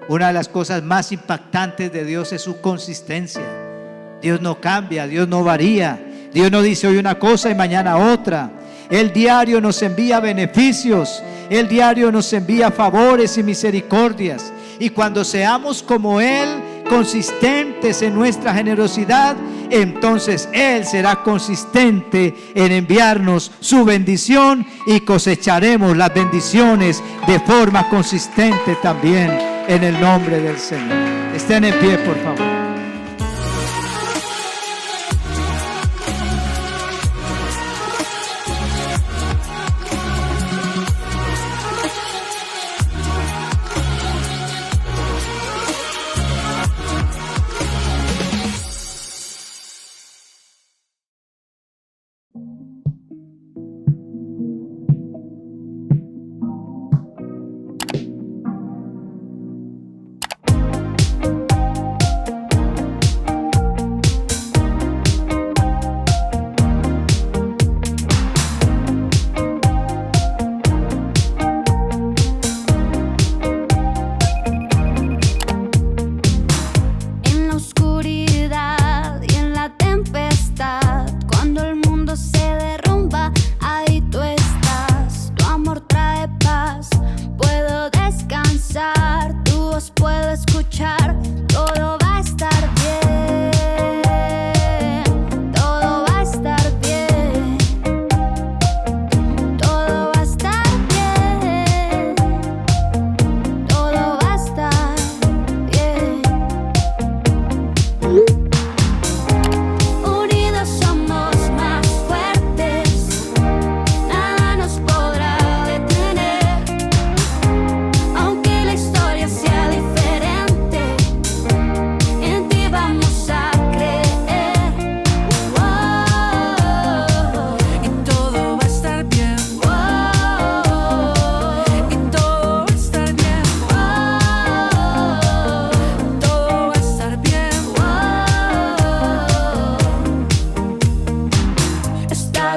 Una de las cosas más impactantes de Dios es su consistencia. Dios no cambia, Dios no varía. Dios no dice hoy una cosa y mañana otra. El diario nos envía beneficios, el diario nos envía favores y misericordias. Y cuando seamos como Él, consistentes en nuestra generosidad, entonces Él será consistente en enviarnos su bendición y cosecharemos las bendiciones de forma consistente también en el nombre del Señor. Estén en pie, por favor.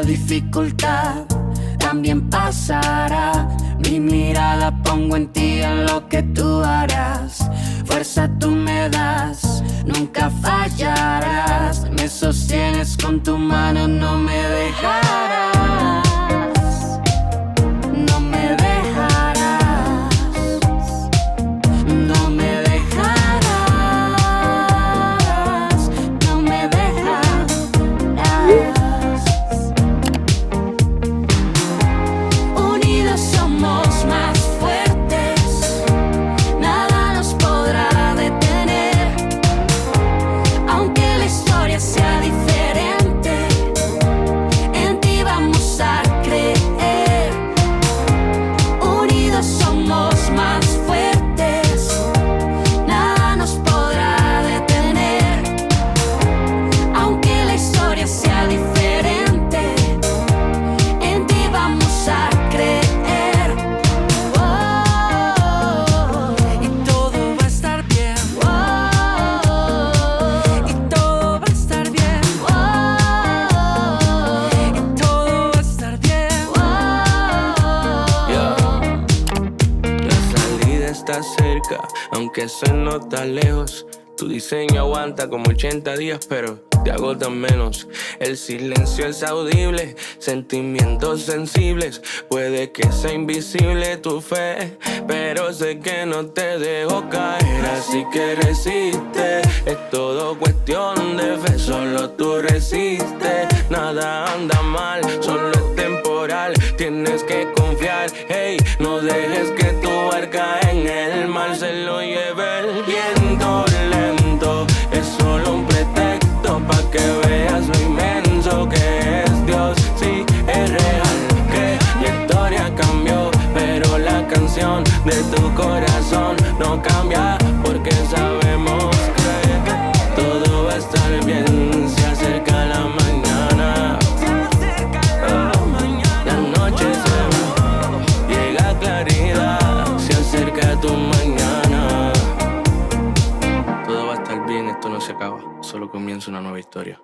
Dificultad también pasará. Mi mirada pongo en ti, en lo que tú harás. Fuerza tú me das, nunca fallarás. Me sostienes con tu mano, no me dejarás. No me dejarás. No me dejarás. No me dejarás. Somos más fuertes, nada nos podrá detener. Aunque la historia sea diferente, en ti vamos a está cerca, aunque se nota lejos. Tu diseño aguanta como 80 días, pero te agotan menos. El silencio es audible, sentimientos sensibles. Puede que sea invisible tu fe, pero sé que no te dejo caer. Así que resiste, es todo cuestión de fe. Solo tú resistes, nada anda mal, solo es temporal. Tienes que confiar, hey, no dejes que tu barca en el mar se lo lleve el viento lento. Es solo un pretexto pa' que veas lo inmenso que es Dios. Sí, es real que la historia cambió, pero la canción de tu corazón no cambia, porque sabemos que todo va a estar bien. Se acerca la mañana, la noche se va, llega claridad, se acerca tu mañana. Todo va a estar bien, esto no se acaba, solo comienza una nueva historia.